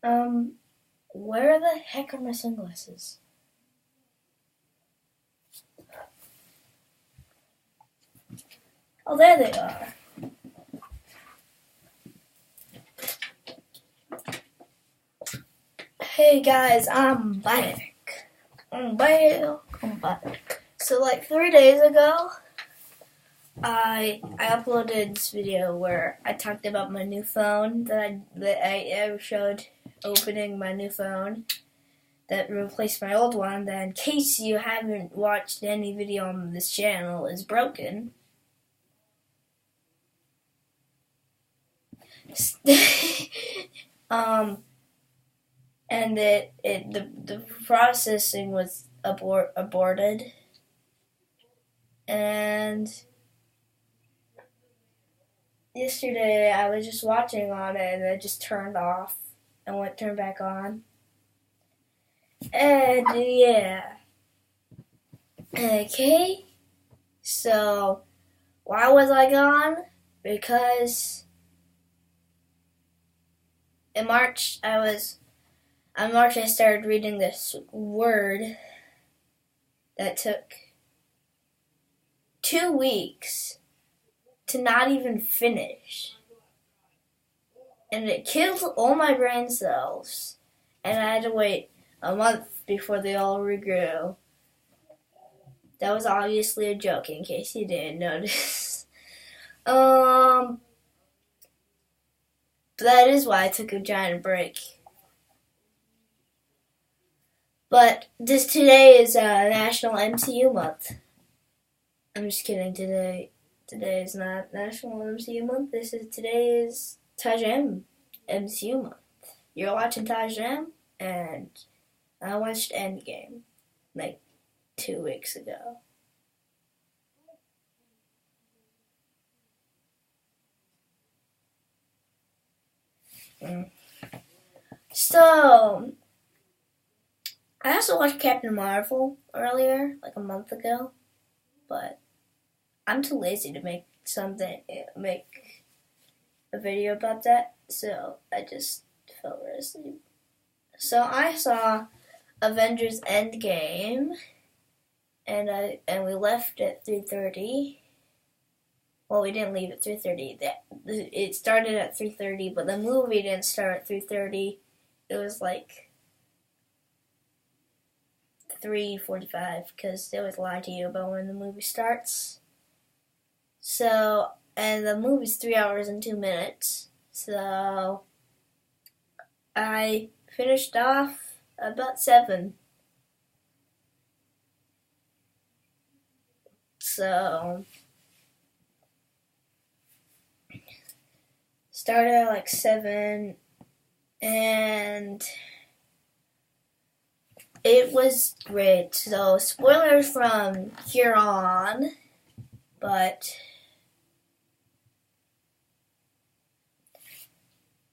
Where the heck are my sunglasses? Oh, there they are. Hey guys, I'm back. I'm back. So like 3 days ago, I uploaded this video where I talked about my new phone that I showed opening my new phone that replaced my old one. That in case you haven't watched any video on this channel is broken. And the processing was aborted, and yesterday I was just watching on it and it just turned off and went turned back on. And yeah. Okay. So why was I gone? Because in March I started reading this word that took 2 weeks to not even finish. And it killed all my brain cells. And I had to wait a month before they all regrew. That was obviously a joke in case you didn't notice. That is why I took a giant break. But today is National MCU Month. I'm just kidding. Today is not National MCU Month. Today is Tajam MCU Month. You're watching Tajam, and I watched Endgame like 2 weeks ago. So I also watched Captain Marvel earlier, like a month ago, but I'm too lazy to make a video about that, so I just fell right asleep. So I saw Avengers Endgame, and we left at 3:30. Well, we didn't leave at 3:30. It started at 3:30, but the movie didn't start at 3:30. It was like 3:45 because they always lie to you about when the movie starts. So, and the movie's 3 hours and 2 minutes. So I finished off about 7. So started at like 7, and it was great. So spoilers from here on, but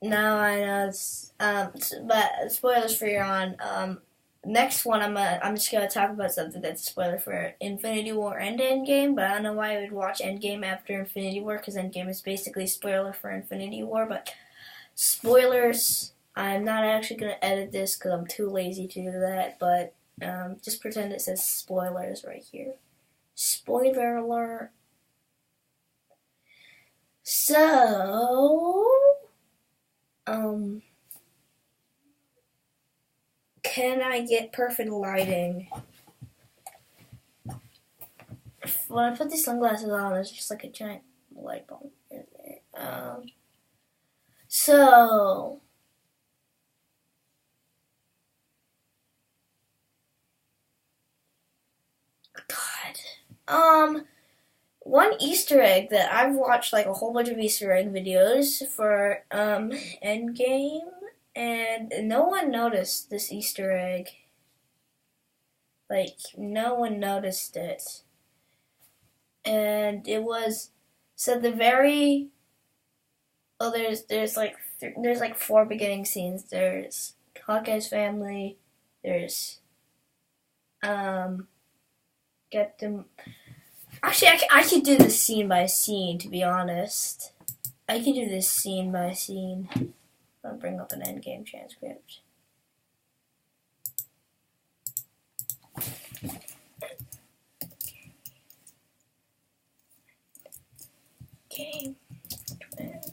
now I know but spoilers for here on. Next one, I'm just gonna talk about something that's a spoiler for Infinity War and Endgame, but I don't know why I would watch Endgame after Infinity War, because Endgame is basically a spoiler for Infinity War. But spoilers, I'm not actually gonna edit this because I'm too lazy to do that. But just pretend it says spoilers right here. Spoiler alert. So, can I get perfect lighting? When I put these sunglasses on, it's just like a giant light bulb. So, God. One Easter egg that I've watched like a whole bunch of Easter egg videos for Endgame, and no one noticed this Easter egg. Like, no one noticed it. And it was, so the very, oh, there's like 4 beginning scenes. There's Hawkeye's family, there's, get them, actually, I could do this scene by scene, to be honest. I could do this scene by scene. bring up an Endgame transcript. Game transcript.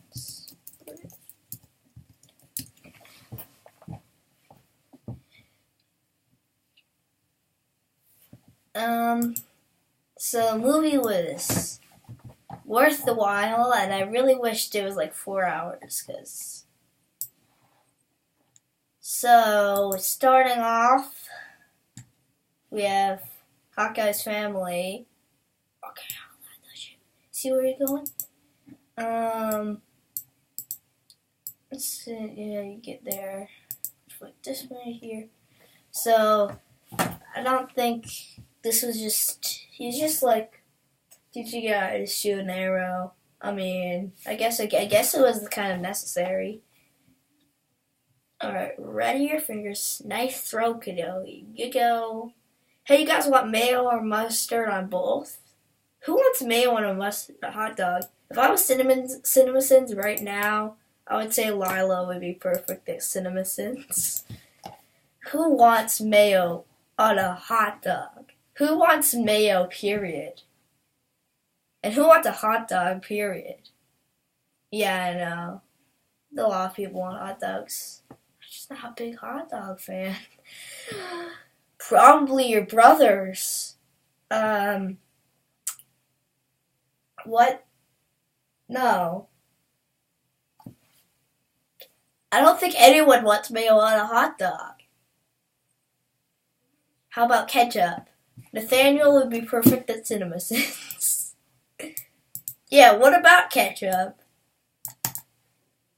So the movie was worth the while, and I really wished it was like 4 hours, cause. So starting off, we have Hawkeye's family. Okay, see where you're going. Let's see. Yeah, you get there. Like this one right here. So I don't think this was just. He's just like teaching you how to shoot an arrow. I mean, I guess it was kind of necessary. All right, ready your fingers. Nice throw, kiddo. You go. Hey, you guys want mayo or mustard on both? Who wants mayo on a hot dog? If I was CinemaSins right now, I would say Lilo would be perfect at CinemaSins. Who wants mayo on a hot dog? Who wants mayo, period? And who wants a hot dog, period? Yeah, I know. A lot of people want hot dogs. I'm just not a big hot dog fan. Probably your brothers. What? No. I don't think anyone wants mayo on a hot dog. How about ketchup? Nathaniel would be perfect at CinemaSins. Yeah, what about ketchup?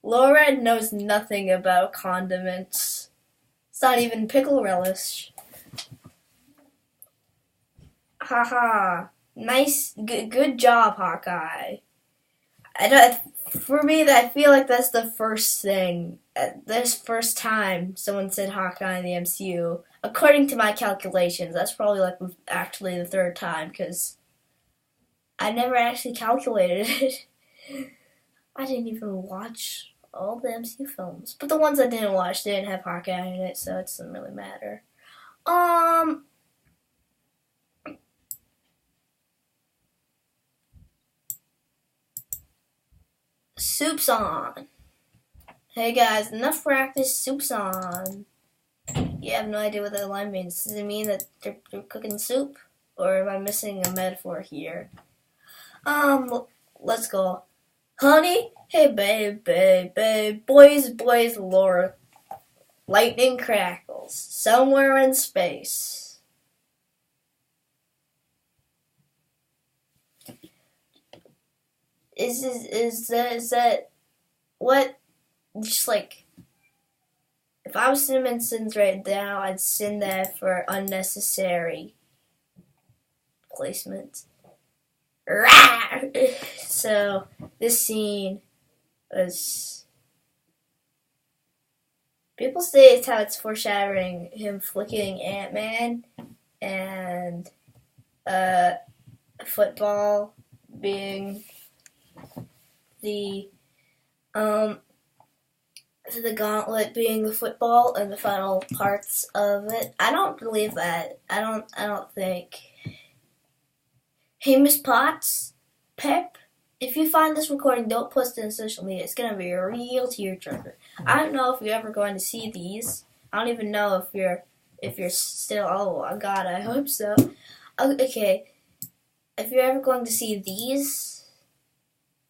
Laura knows nothing about condiments. It's not even pickle relish. Haha. Nice, good job, Hawkeye. For me, I feel like that's the first thing. This first time someone said Hawkeye in the MCU. According to my calculations, that's probably like actually the third time, because I never actually calculated it. I didn't even watch all the MCU films. But the ones I didn't watch didn't have Hawkeye in it, so it doesn't really matter. Soup's on. Hey guys, enough practice, soup's on. You have no idea what that line means. Does it mean that they're cooking soup? Or am I missing a metaphor here? Let's go. Honey, hey babe, boys, Laura. Lightning crackles somewhere in space. Is that what? Just like, if I was CinemaSins right now, I'd send that for unnecessary placement. So this scene was. People say it's how it's foreshadowing him flicking Ant-Man and football being the gauntlet being the football and the final parts of it. I don't believe that. I don't think. Hey, Miss Potts, Pep, if you find this recording, don't post it on social media. It's gonna be a real tearjerker. I don't know if you're ever going to see these. I don't even know if you're still. Oh God, I hope so. Okay, if you're ever going to see these,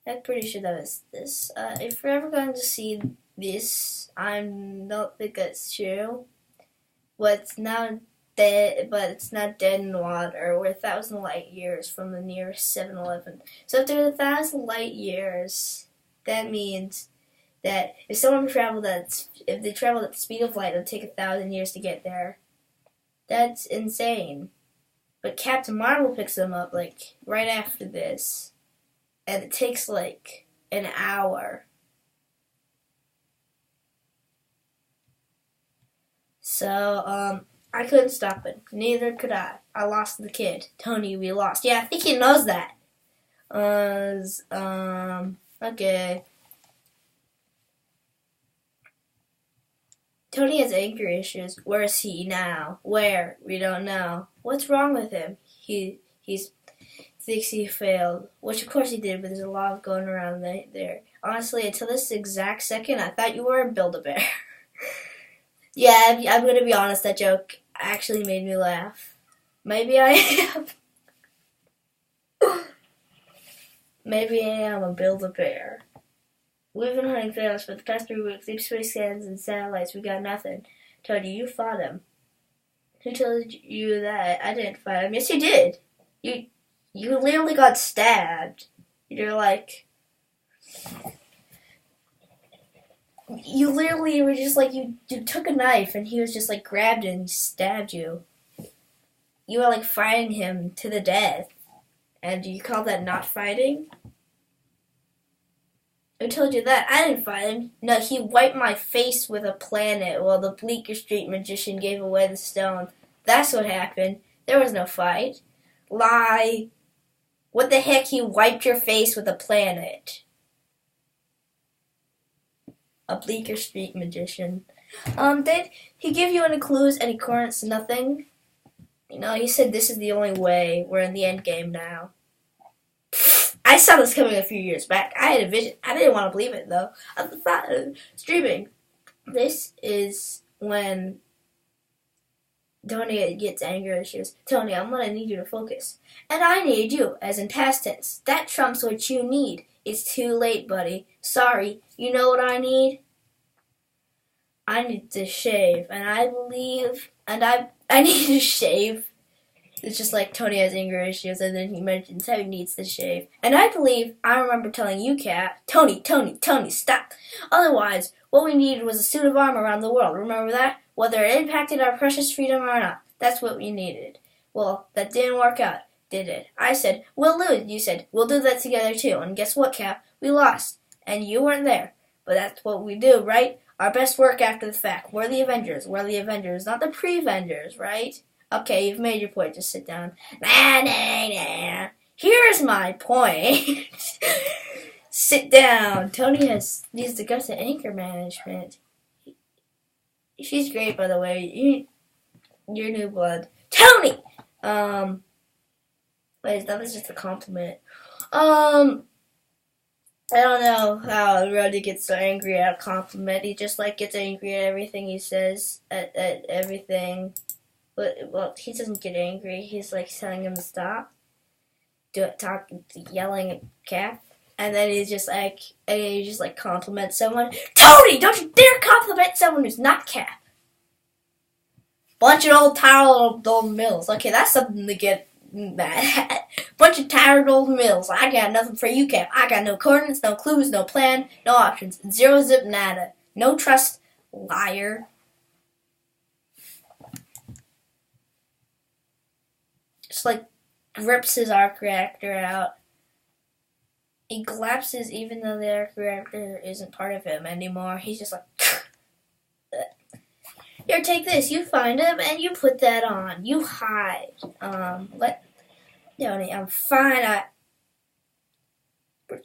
I'm pretty sure that was this. If you're ever going to see this, I don't think that's true. But it's now dead. But it's not dead in water. We're 1,000 light years from the nearest 7-Eleven. So if there's 1,000 light years, that means that if they traveled at the speed of light, it'll take 1,000 years to get there. That's insane. But Captain Marvel picks them up like right after this, and it takes like an hour. So, I couldn't stop it. Neither could I. I lost the kid. Tony, we lost. Yeah, I think he knows that. Okay. Tony has anger issues. Where is he now? Where? We don't know. What's wrong with him? He's thinks he failed, which of course he did, but there's a lot of going around there. Honestly, until this exact second, I thought you were a Build-A-Bear. Yeah, I'm gonna be honest, that joke actually made me laugh. Maybe I am. Maybe I am a Build-A-Bear. We've been hunting Thanos for the past 3 weeks. Deep space scans and satellites. We got nothing. Tony, you fought him. Who told you that? I didn't fight him. Yes, you did. You literally got stabbed. You're like... You literally were just like... You took a knife and he was just like grabbed it and stabbed you. You were like fighting him to the death. And you call that not fighting? Who told you that? I didn't fight him. No, he wiped my face with a planet while the Bleecker Street magician gave away the stone. That's what happened. There was no fight. Lie. What the heck? He wiped your face with a planet. A Bleecker Street magician. Did he give you any clues, any coordinates, nothing? You know, he said this is the only way. We're in the Endgame now. I saw this coming a few years back. I had a vision. I didn't want to believe it, though. I thought streaming. This is when Tony gets anger issues. Tony, I'm going to need you to focus. And I need you, as in past tense. That trumps what you need. It's too late, buddy. Sorry. You know what I need? I need to shave. And I believe... And I need to shave. It's just like Tony has anger issues, and then he mentions how he needs to shave. And I believe I remember telling you, Kat, Tony, stop. Otherwise, what we needed was a suit of armor around the world. Remember that? Whether it impacted our precious freedom or not. That's what we needed. Well, that didn't work out, did it? I said, we'll lose. You said, we'll do that together too. And guess what, Cap? We lost. And you weren't there. But that's what we do, right? Our best work after the fact. We're the Avengers. We're the Avengers, not the pre-Avengers, right? Okay, you've made your point. Just sit down. Nah. Here's my point. Sit down. Tony needs to go to anger management. She's great, by the way. You're new blood. Tony! Wait, that was just a compliment. I don't know how Roddy gets so angry at a compliment. He just, like, gets angry at everything he says, at everything. Well, he doesn't get angry. He's, like, telling him to stop. Yelling at Cap. And then he just compliments someone. Tony, don't you dare compliment someone who's not Cap. Bunch of old tired old mills. Okay, that's something to get mad at. Bunch of tired old mills. I got nothing for you, Cap. I got no coordinates, no clues, no plan, no options. Zero zip nada. No trust, liar. Just like rips his arc reactor out. He collapses even though the arc reactor isn't part of him anymore. He's just like, here, take this. You find him and you put that on. You hide. What? Tony, I'm fine. Where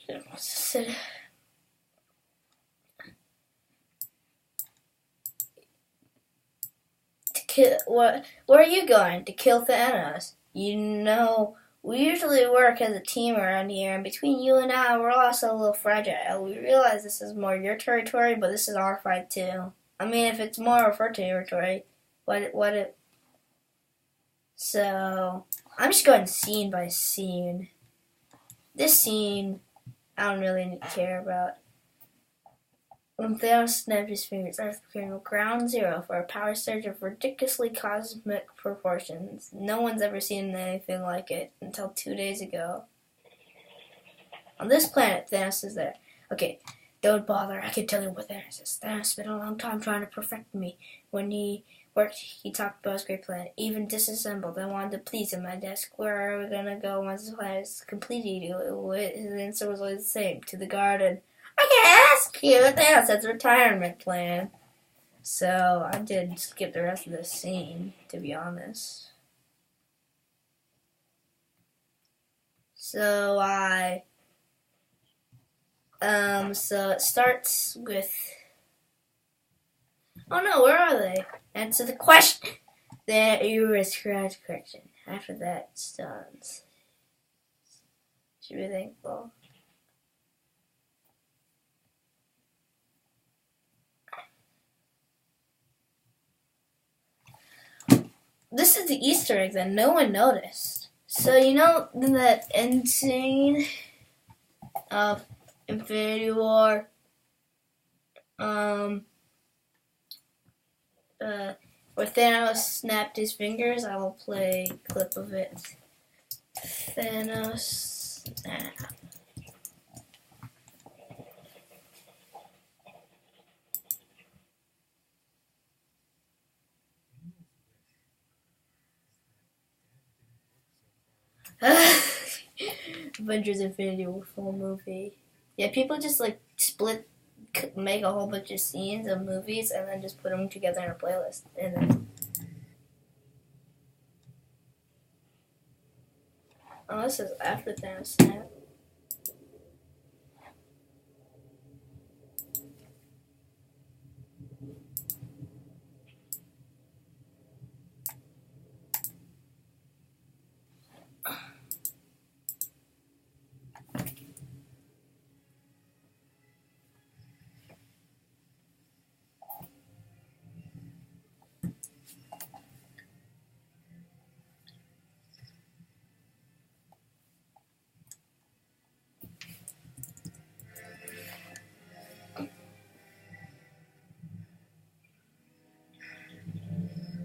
are you going? To kill Thanos. You know, we usually work as a team around here, and between you and I, we're also a little fragile. We realize this is more your territory, but this is our fight too. I mean, if it's more of her territory, So, I'm just going scene by scene. This scene, I don't really care about. When Thanos snapped his fingers, Earth became ground zero for a power surge of ridiculously cosmic proportions. No one's ever seen anything like it until 2 days ago. On this planet, Thanos is there. Okay, don't bother. I can tell you what Thanos is. Thanos spent a long time trying to perfect me. When he worked, he talked about his great plan. Even disassembled. I wanted to please him. My desk, where are we going to go once the planet is completed? His answer was always the same. To the garden. Okay, that's cute. That's a retirement plan. So, I did skip the rest of this scene, to be honest. So it starts with... Oh no, where are they? Answer the question. There, you is correct correction. After that, stones. Should be thankful. This is the Easter egg that no one noticed. So you know that end scene of Infinity War, where Thanos snapped his fingers. I will play a clip of it. Thanos snap. Avengers Infinity War full movie. Yeah, people just like make a whole bunch of scenes of movies and then just put them together in a playlist. And then, oh, this is after Thanos snap.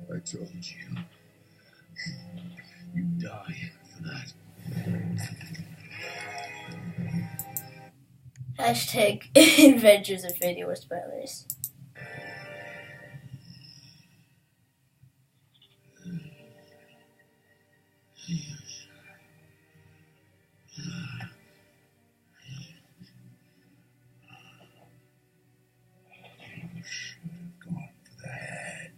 I told you. You die for that. Hashtag Adventures Infinity War spoilers. You should have gone for the head.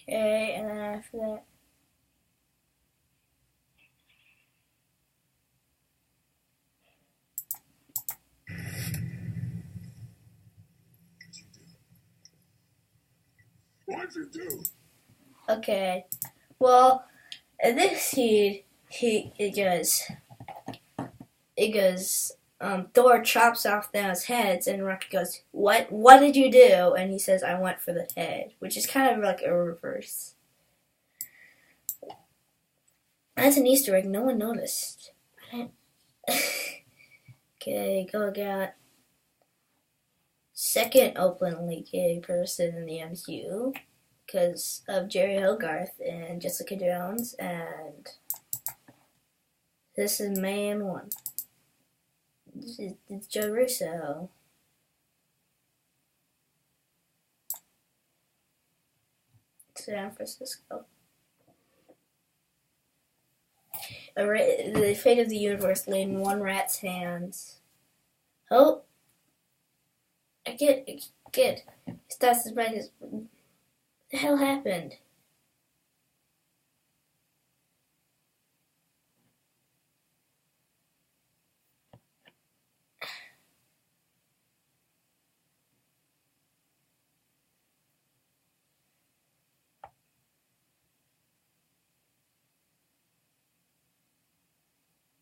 Okay, and then after that. What'd you do? Okay, well, in this scene, it goes, Thor chops off Thanos' heads, and Rocky goes, What did you do? And he says, I went for the head, which is kind of like a reverse. That's an Easter egg no one noticed. Okay, go again. Second openly gay person in the MCU because of Jerry Hogarth and Jessica Jones, and this is man one. It's Joe Russo. San Francisco. The fate of the universe lay in one rat's hands. Oh, I get. Starts his brain. What the hell happened?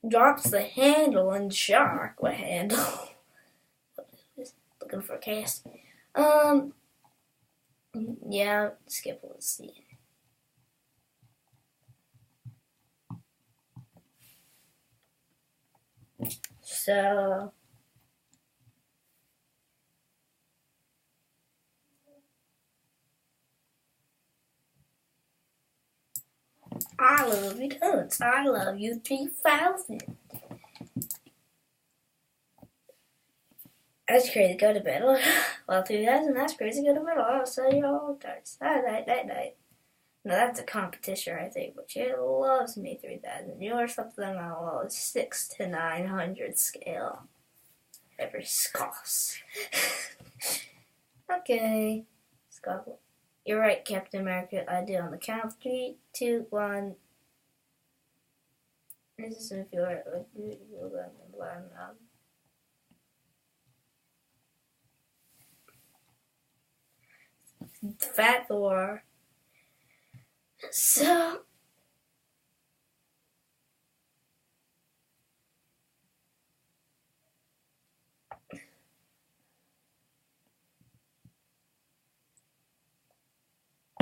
Drops the handle in shock. What handle? Looking for a cast. Yeah, skip. Let's see. So, I love you tons. I love you 3000. That's crazy. Go to bed. Well, 3000. That's crazy. Go to bed. I'll say you all darts. Night. No, that's a competition, I think. But she loves me 3000. You're something on a 6 to 900 scale. Every scoffs. Okay. Scoff. You're right, Captain America. I did on the count of 3, 2, 1. This is if you're like Fat Thor. So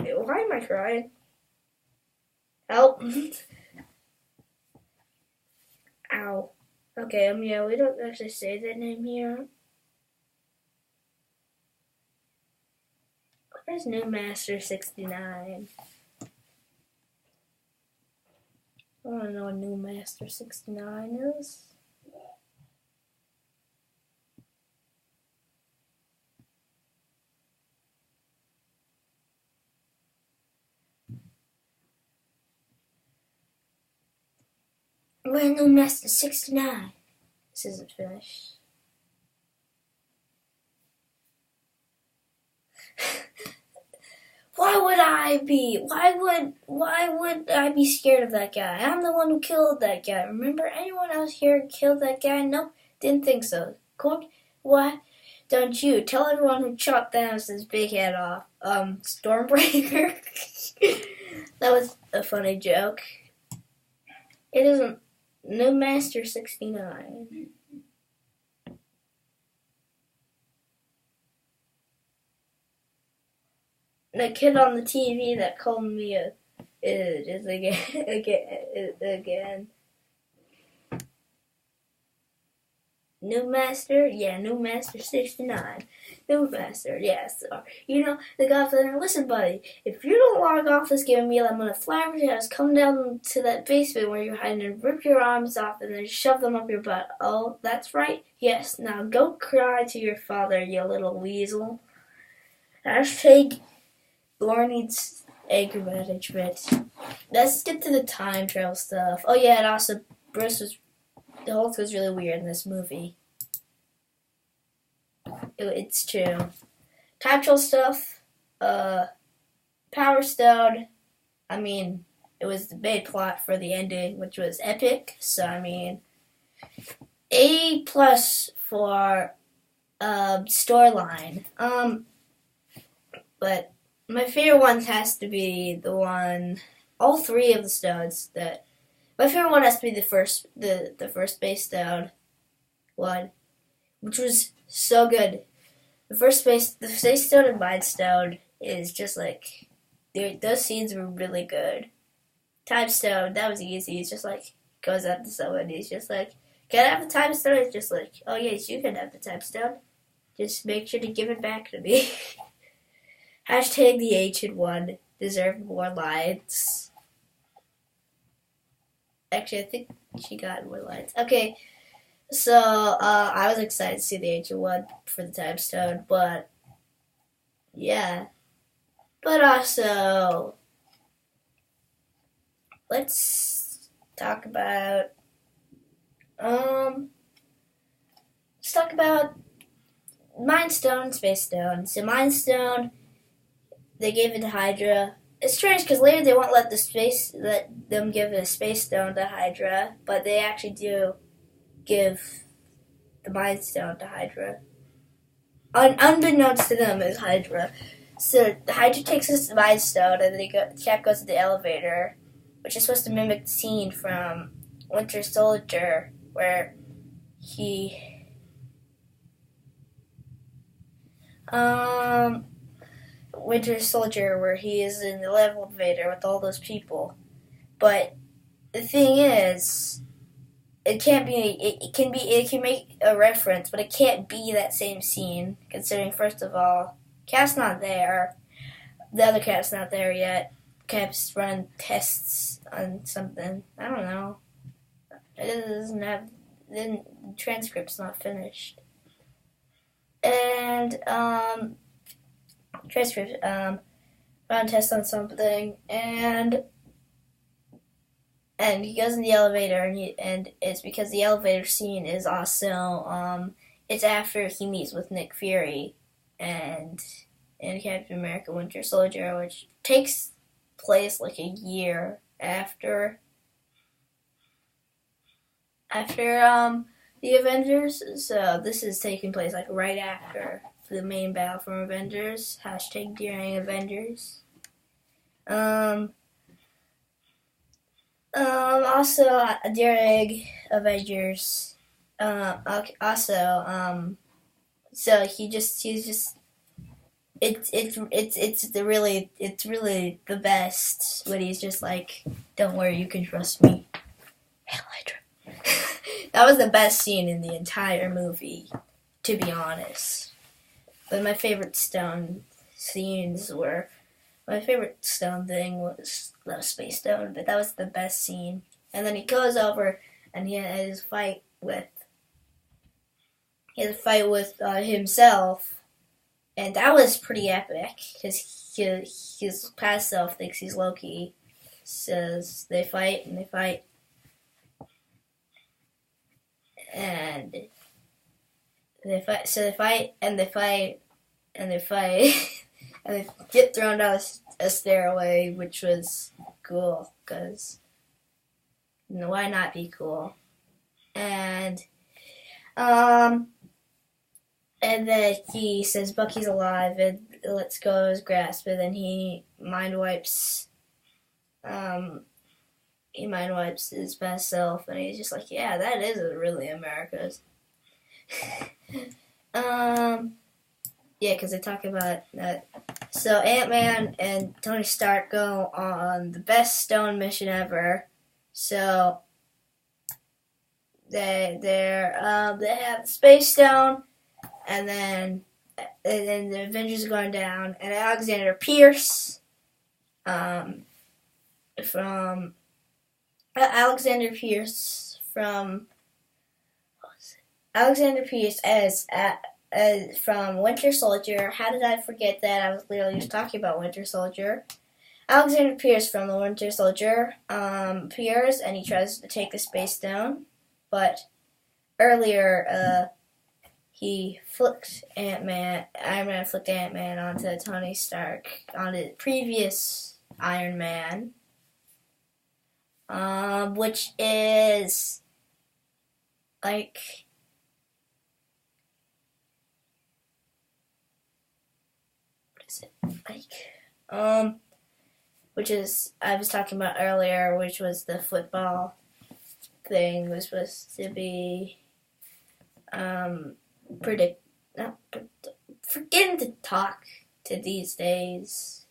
why am I crying? Help. Ow. Okay, yeah, we don't actually say that name here. Where's New Master 69? I want to know what New Master 69 is. Where's New Master 69? This isn't finished. Why would I be? Why would I be scared of that guy? I'm the one who killed that guy. Remember anyone else here killed that guy? Nope, didn't think so. Quote, why don't you tell everyone who chopped Thanos' big head off? Stormbreaker. That was a funny joke. It isn't New Master 69. The kid on the TV that called me is again. New Master? Yeah, New Master 69. New Master, yes. You know, the guy there, listen, buddy, if you don't log off this game immediately, I'm going to fly over your house, come down to that basement where you're hiding and rip your arms off and then shove them up your butt. Oh, that's right? Yes. Now go cry to your father, you little weasel. Hashtag Lore needs anger management. Let's get to the time travel stuff. Oh yeah, and also the Hulk was really weird in this movie. It's true. Time travel stuff. Power Stone. I mean, it was the main plot for the ending, which was epic. So I mean, A+ for storyline. But my favorite one has to be the one. All three of the stones that. My favorite one has to be the first Space Stone one, which was so good. The Space Stone and Mind Stone is just like, those scenes were really good. Time Stone, that was easy. It's just like, goes up to someone, he's just like, can I have the Time Stone? It's just like, oh yes, you can have the Time Stone. Just make sure to give it back to me. Hashtag the Ancient One deserved more lines. Actually, I think she got more lines. Okay, so I was excited to see the Ancient One for the Time Stone, but yeah. But also, let's talk about Mind Stone, Space Stone. So Mind Stone, they gave it to Hydra. It's strange because later they won't let them give a Space Stone to Hydra, but they actually do give the Mind Stone to Hydra. Unbeknownst to them is Hydra. So the Hydra takes this Mind Stone, and then Cap goes to the elevator, which is supposed to mimic the scene from Winter Soldier, where he Winter Soldier, where he is in the elevator with all those people. But the thing is, it can make a reference, but it can't be that same scene, considering, first of all, Cap's not there. The other Cap's not there yet. Cap's running tests on something. I don't know. It doesn't have, the transcript's not finished. And, transcript, run test on something, and he goes in the elevator, and it's because the elevator scene is also, it's after he meets with Nick Fury and Captain America Winter Soldier, which takes place like a year after after the Avengers. So this is taking place like right after the main battle from Avengers. Hashtag during Avengers. Um, also during Avengers. Also, so he's just it's really the best when he's just like, don't worry, you can trust me. Hail Hydra. That was the best scene in the entire movie, to be honest. But my favorite Stone scenes were, my favorite Stone thing was the Space Stone, but that was the best scene. And then he goes over and he has his fight with himself, and that was pretty epic because his past self thinks he's Loki. Says they fight and they fight, and they fight. So they fight and they fight and they fight, and they get thrown down a stairway, which was cool because why not be cool? And and then he says Bucky's alive and lets go of his grasp, and then he mind wipes his past self, and he's just like, yeah, that is really America's. Yeah, because they talk about that. So Ant-Man and Tony Stark go on the best Stone mission ever. So they have the Space Stone, and then the Avengers are going down, and Alexander Pierce, from as from Winter Soldier. How did I forget that? I was literally just talking about Winter Soldier. Alexander Pierce from the Winter Soldier appears, and he tries to take the Space Stone, but earlier he flicked Iron Man flicked Ant-Man onto Tony Stark on the previous Iron Man, which is like, what is it like? Which is I was talking about earlier, which was the football thing was supposed to be forgetting to talk to these days.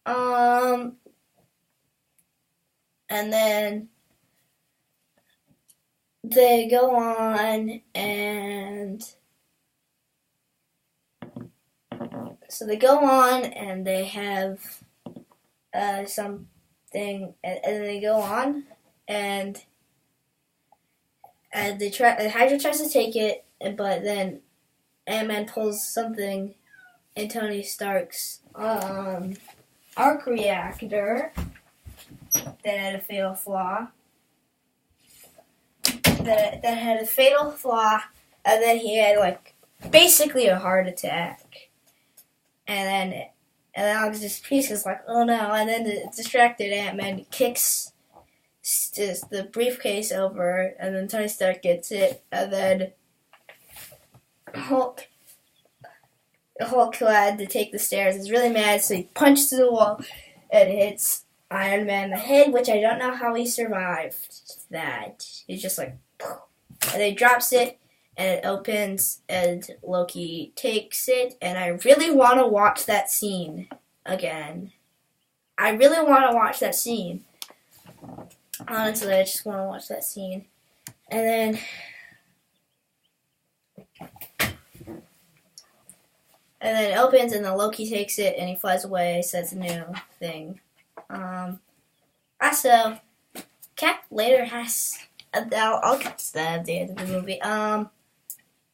And then they go on, and so they go on and they have something, and they go on, and Hydra tries to take it, but then Ant-Man pulls something in Tony Stark's arc reactor that had a fatal flaw. That had a fatal flaw, and then he had like basically a heart attack. And then Alexander Pierce is like, oh no, and then the distracted Ant-Man kicks just the briefcase over, and then Tony Stark gets it, and then Hulk had to take the stairs. He's really mad, so he punches through the wall and hits Iron Man in the head, which I don't know how he survived that. He's just like, and then he drops it, and it opens, and Loki takes it, and I really want to watch that scene again. I really want to watch that scene. Honestly, I just want to watch that scene. And then it opens, and then Loki takes it, and he flies away, so it's a new thing. Also, Cap later has... I'll get to that at the end of the movie.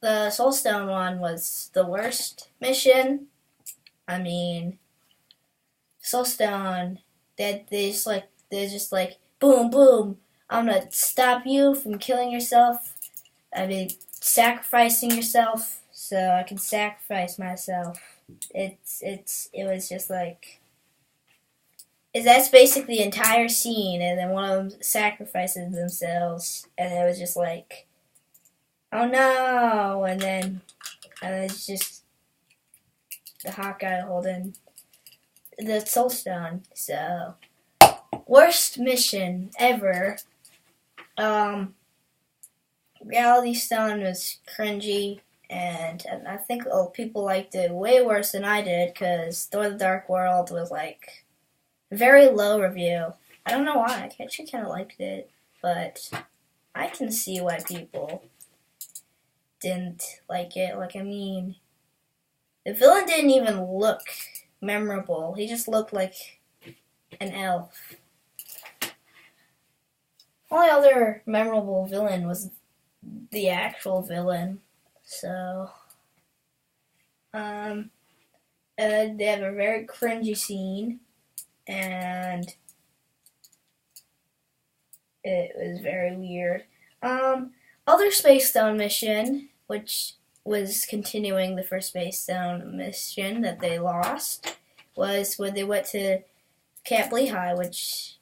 The Soul Stone one was the worst mission. I mean, Soul Stone, they're just like, boom, boom, I'm gonna stop you from killing yourself. I mean, sacrificing yourself so I can sacrifice myself. It was just like, that's basically the entire scene, and then one of them sacrifices themselves, and it was just like, oh no, and it's just the Hawkeye holding the Soul Stone. So worst mission ever. Reality Stone was cringy, and I think people liked it way worse than I did because Thor: The Dark World was like a very low review. I don't know why. I actually kind of liked it, but I can see why people didn't like it. Like, I mean, the villain didn't even look memorable. He just looked like an elf. Only other memorable villain was the actual villain. So, they have a very cringy scene, and it was very weird. Other Space Stone mission, which was continuing the first Space Stone mission that they lost, was when they went to Camp Lehigh, which,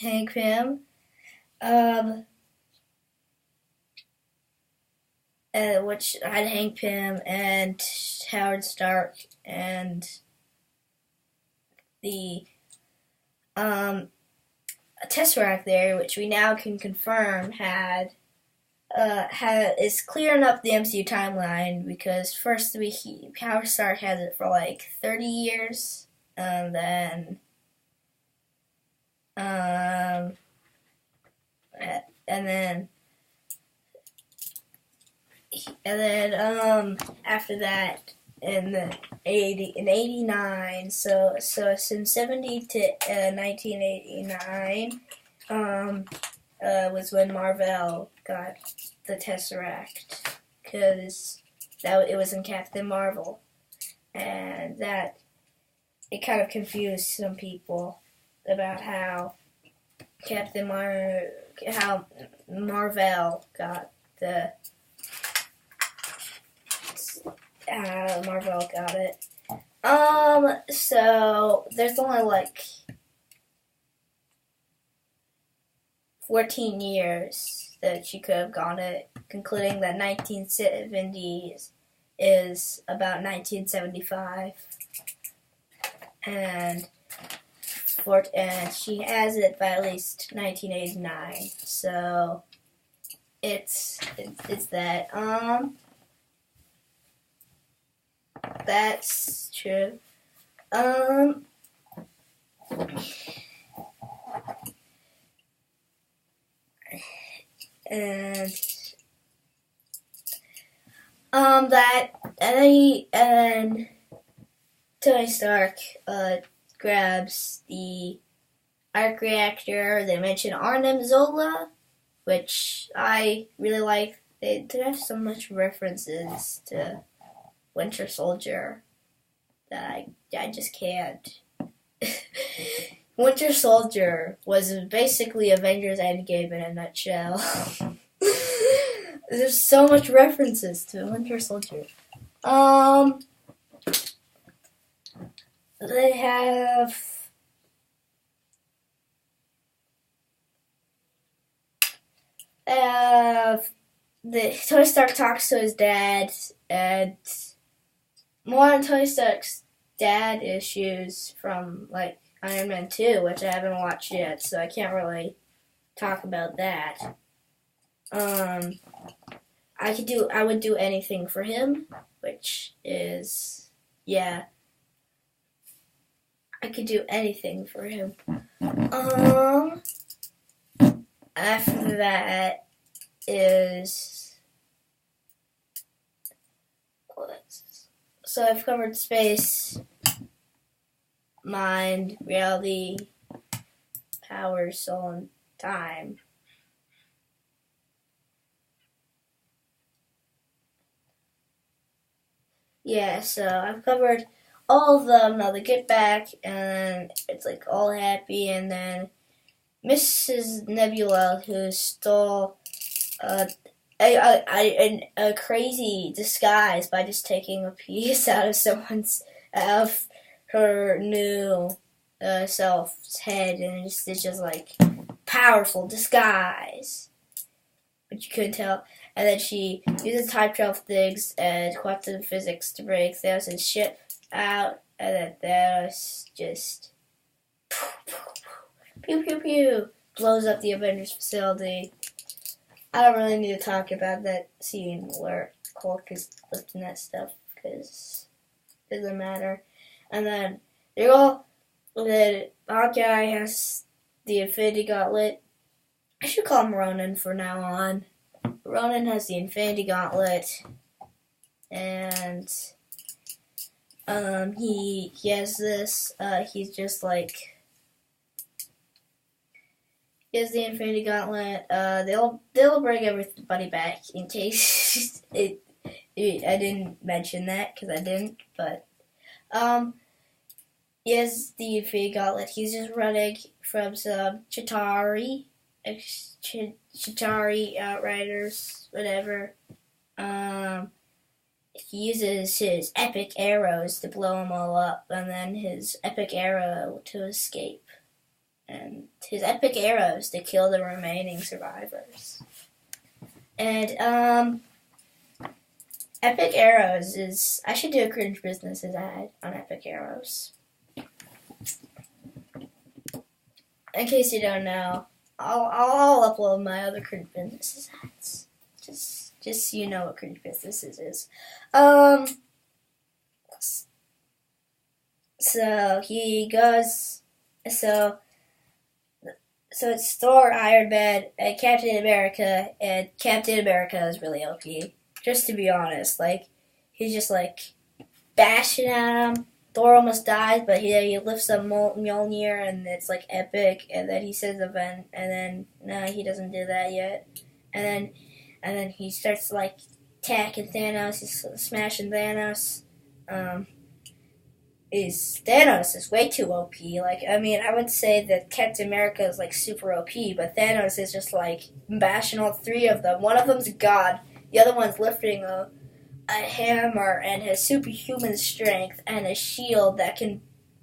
Hank Pym, which had Hank Pym and Howard Stark and the Tesseract there, which we now can confirm is clearing up the MCU timeline because first Howard Stark has it for like 30 years, and then after that in '89, so it's in '70 to 1989, was when Marvel got the Tesseract because it was in Captain Marvel, and that it kind of confused some people about how Marvel got the Marvel got it. So there's only like 14 years that she could have got it, concluding that 1970s is about 1975, and she has it by at least 1989. So it's that. That's true. And and Tony Stark grabs the arc reactor. They mention Arnim Zola, which I really like. They have so much references to Winter Soldier that I just can't. Winter Soldier was basically Avengers Endgame in a nutshell. There's so much references to Winter Soldier. They have the Tony Stark talks to his dad, and more on Tony Stark's dad issues from like Iron Man 2, which I haven't watched yet, so I can't really talk about that. I would do anything for him, which is, yeah, I could do anything for him. After that is, so I've covered space, mind, reality, power, soul, and time. Yeah, so I've covered all of them. Now they get back, and it's like all happy, and then Mrs. Nebula, who stole a crazy disguise by just taking a piece out of her new self's head, and it's just like powerful disguise, but you couldn't tell. And then she uses time travel things and quantum physics to break Thanos' shit out, and then Thanos just pew pew pew blows up the Avengers facility. I don't really need to talk about that scene where Hulk is lifting that stuff because it doesn't matter. And then the Hawkeye has the Infinity Gauntlet. I should call him Ronan from now on. Ronan has the Infinity Gauntlet, and he has this. He's just like. Is the Infinity Gauntlet. They'll bring everybody back in case I didn't mention that because I didn't. But he has the Infinity Gauntlet. He's just running from some Chitauri Outriders, whatever. He uses his epic arrows to blow them all up, and then his epic arrow to escape. And his epic arrows to kill the remaining survivors. And epic arrows is I should do a cringe businesses ad on epic arrows. In case you don't know, I'll upload my other cringe businesses ads. Just so you know what cringe businesses is. So he goes So it's Thor, Iron Man, and Captain America, and Captain America is really OP. Just to be honest, like, he's just, like, bashing at him. Thor almost dies, but he lifts up Mjolnir, and it's, like, epic, and then he says event, and then, no, he doesn't do that yet. And then he starts, like, attacking Thanos, he's smashing Thanos. Thanos is way too OP. Like, I mean, I would say that Captain America is, like, super OP, but Thanos is just, like, bashing all three of them. One of them's a god, the other one's lifting a hammer and has superhuman strength and a shield that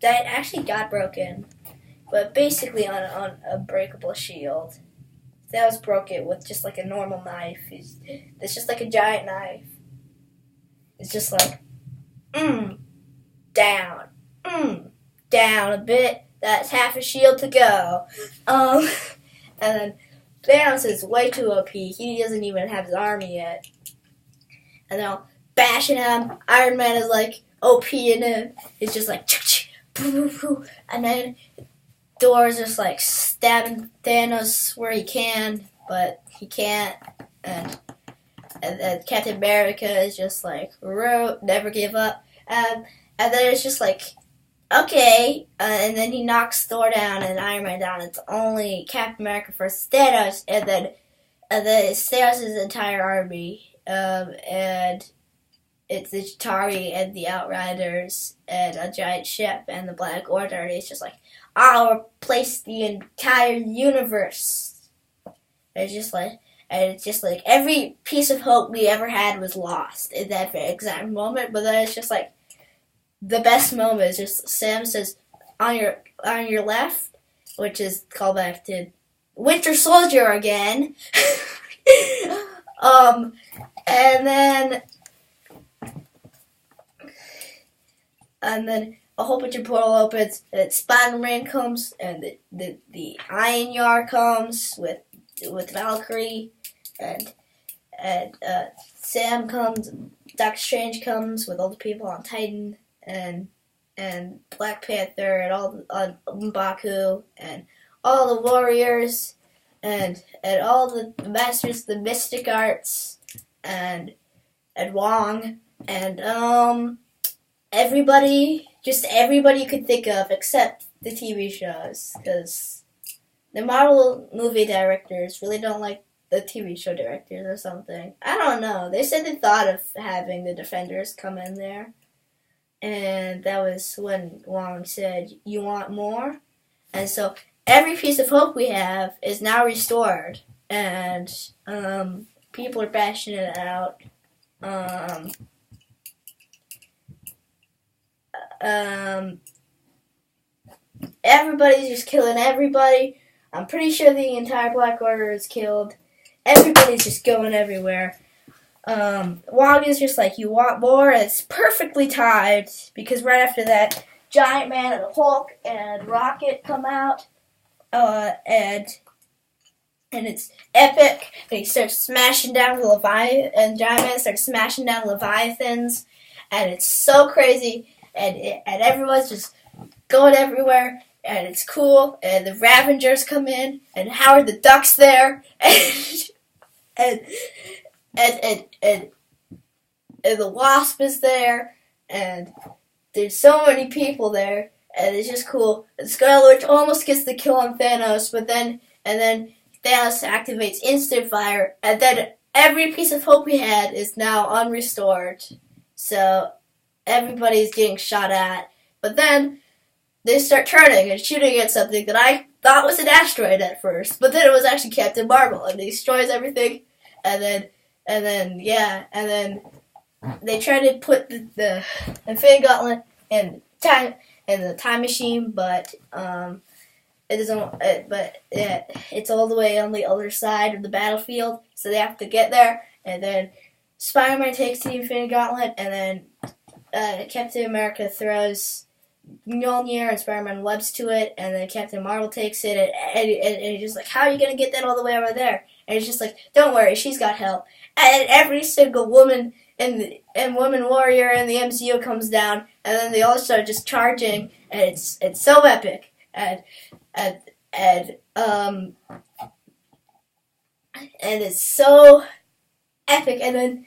actually got broken, but basically on an unbreakable shield. Thanos broke it with just, like, a normal knife. It's just like a giant knife. It's just like, down a bit. That's half a shield to go. And then Thanos is way too OP. He doesn't even have his army yet. And they're all bashing him. Iron Man is like OP in him. He's just like, and then Thor's just like stabbing Thanos where he can, but he can't. And Captain America is just like, never give up. And then it's just like, okay. And then he knocks Thor down and Iron Man down. It's only Captain America versus Thanos. And then it's Thanos' entire army. And it's the Chitauri and the Outriders and a giant ship and the Black Order. And it's just like, I'll replace the entire universe. And it's just like every piece of hope we ever had was lost in that exact moment. But then it's just like, the best moment is just Sam says, on your left, which is callback to Winter Soldier again. And then a whole bunch of portal opens, and Spider-Man comes, and the Iron Yar comes with Valkyrie, and Sam comes, Doctor Strange comes with all the people on Titan, and Black Panther, and all on M'Baku, and all the warriors, and all the masters of the mystic arts, and Wong, and everybody you could think of except the TV shows, because the Marvel movie directors really don't like the TV show directors or something. I don't know. They said they thought of having the Defenders come in there. And that was when Wong said, you want more? And so every piece of hope we have is now restored. And people are bashing it out. everybody's just killing everybody. I'm pretty sure the entire Black Order is killed. Everybody's just going everywhere. Wong is just like, you want more? It's perfectly timed because right after that, Giant Man and the Hulk and Rocket come out, and it's epic. And he starts smashing down the Leviathan, and Giant Man starts smashing down Leviathans, and it's so crazy, and everyone's just going everywhere, and it's cool. And the Avengers come in, and Howard the Duck's there, and and the Wasp is there, and there's so many people there, and it's just cool. And Scarlet almost gets the kill on Thanos, but then Thanos activates instant fire, and then every piece of hope we had is now unrestored. So everybody's getting shot at, but then they start turning and shooting at something that I thought was an asteroid at first, but then it was actually Captain Marvel, and he destroys everything, and then they try to put the Infinity Gauntlet in the time machine, but it doesn't. It's all the way on the other side of the battlefield, so they have to get there. And then Spider-Man takes the Infinity Gauntlet, and then Captain America throws Mjolnir, and Spider-Man webs to it, and then Captain Marvel takes it, and he's just like, how are you going to get that all the way over there? And it's just like, don't worry, she's got help. And every single woman and woman warrior in the MCU comes down, and then they all start just charging, and it's so epic, and it's so epic, and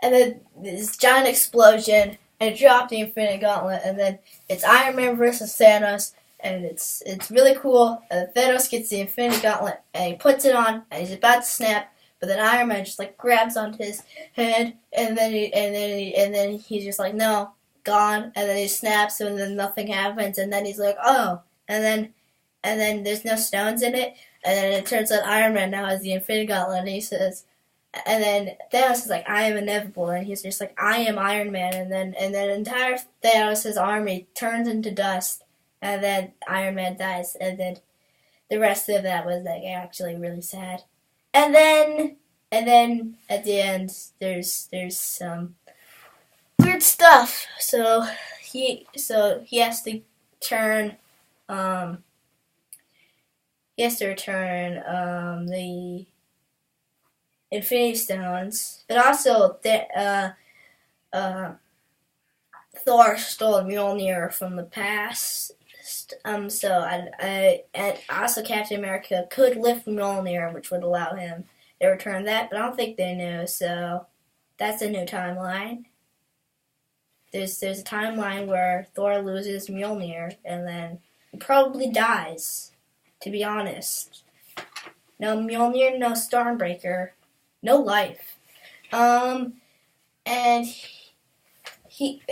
then this giant explosion, and it dropped the Infinity Gauntlet, and then it's Iron Man versus Thanos, and it's really cool. And Thanos gets the Infinity Gauntlet, and he puts it on, and he's about to snap, but then Iron Man just like grabs onto his head, and then he's just like, no, gone, and then he snaps, and then nothing happens, and then he's like, oh, and then there's no stones in it, and then it turns out Iron Man now has the Infinity Gauntlet, and he says, and then Thanos is like, I am inevitable, and he's just like, I am Iron Man, and then entire Thanos' army turns into dust, and then Iron Man dies, and then the rest of that was like actually really sad. And then at the end there's some weird stuff. So he has to turn the Infinity Stones, but also Thor stole Mjolnir from the past. So and also Captain America could lift Mjolnir, which would allow him to return that, but I don't think they knew. So that's a new timeline. There's a timeline where Thor loses Mjolnir and then he probably dies. To be honest, no Mjolnir, no Stormbreaker, no life. And he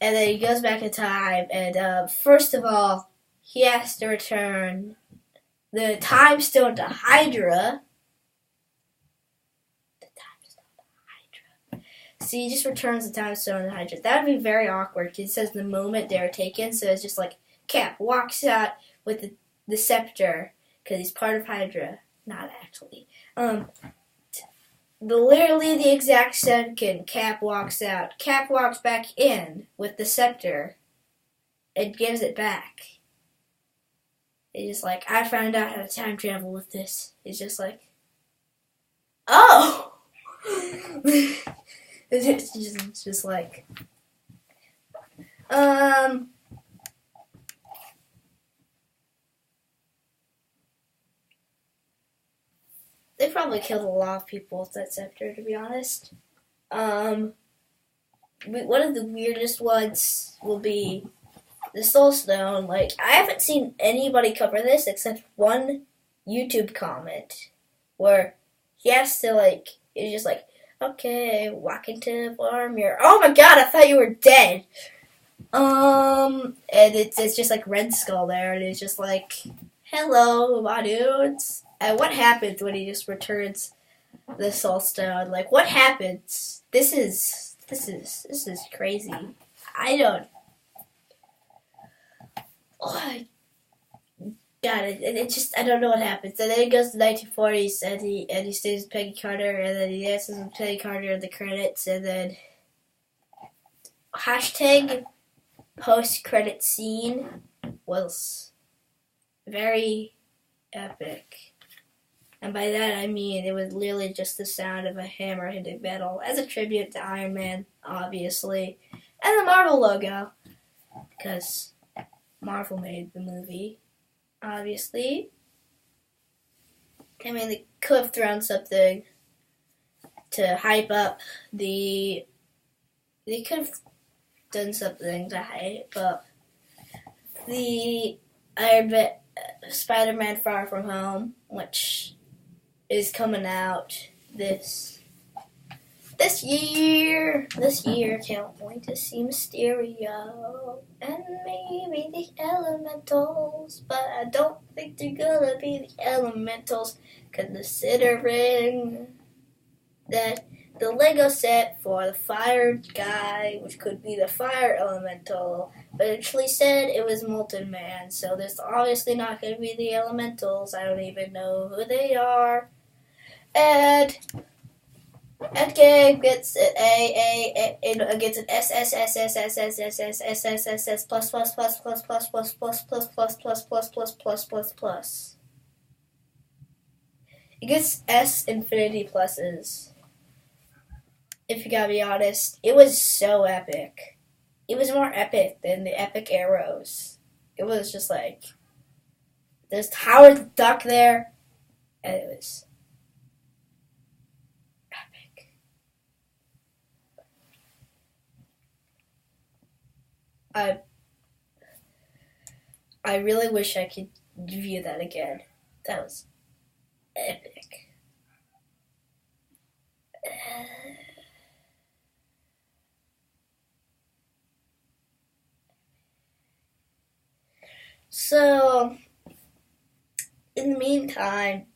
and then he goes back in time, and first of all, he has to return the Time Stone to Hydra. The Time Stone to Hydra. So he just returns the Time Stone to Hydra. That would be very awkward, because it says the moment they were taken, so it's just like Cap walks out with the scepter, because he's part of Hydra. Not actually. Literally the exact second Cap walks out, Cap walks back in with the scepter and gives it back. He's just like, I found out how to time travel with this. He's just like, oh! it's just like, they probably killed a lot of people with that scepter, to be honest. One of the weirdest ones will be the Soul Stone. Like, I haven't seen anybody cover this except one YouTube comment where he has to, like, he's just like, okay, walk into the farm, oh my god, I thought you were dead. And it's just like Red Skull there, and it's just like, hello, my dudes. And what happens when he just returns the Soul Stone? Like, what happens? This is crazy. I don't. Oh my God, it just, I don't know what happens. And then it goes to the 1940s, and he stays with Peggy Carter, and then he dances with Peggy Carter in the credits, and then hashtag post-credit scene was very epic. And by that I mean it was literally just the sound of a hammer hitting metal as a tribute to Iron Man, obviously, and the Marvel logo, because Marvel made the movie, obviously. I mean, they could have thrown something to hype up the. They could have done something to hype up the Iron Man, Spider-Man Far From Home, which is coming out this year. This year, can't wait to see Mysterio and maybe the Elementals, but I don't think they're gonna be the Elementals, considering that the Lego set for the Fire guy, which could be the Fire Elemental, but it actually said it was Molten Man, so there's obviously not going to be the Elementals. I don't even know who they are. And Endgame gets an gets an S S S S S S S S S S S S plus plus plus plus plus plus plus plus plus plus plus plus plus plus plus. It gets S infinity pluses. If you gotta be honest, it was so epic. It was more epic than the epic arrows. It was just like there's Howard the Duck there, and it was epic. I really wish I could view that again. That was epic. So, in the meantime,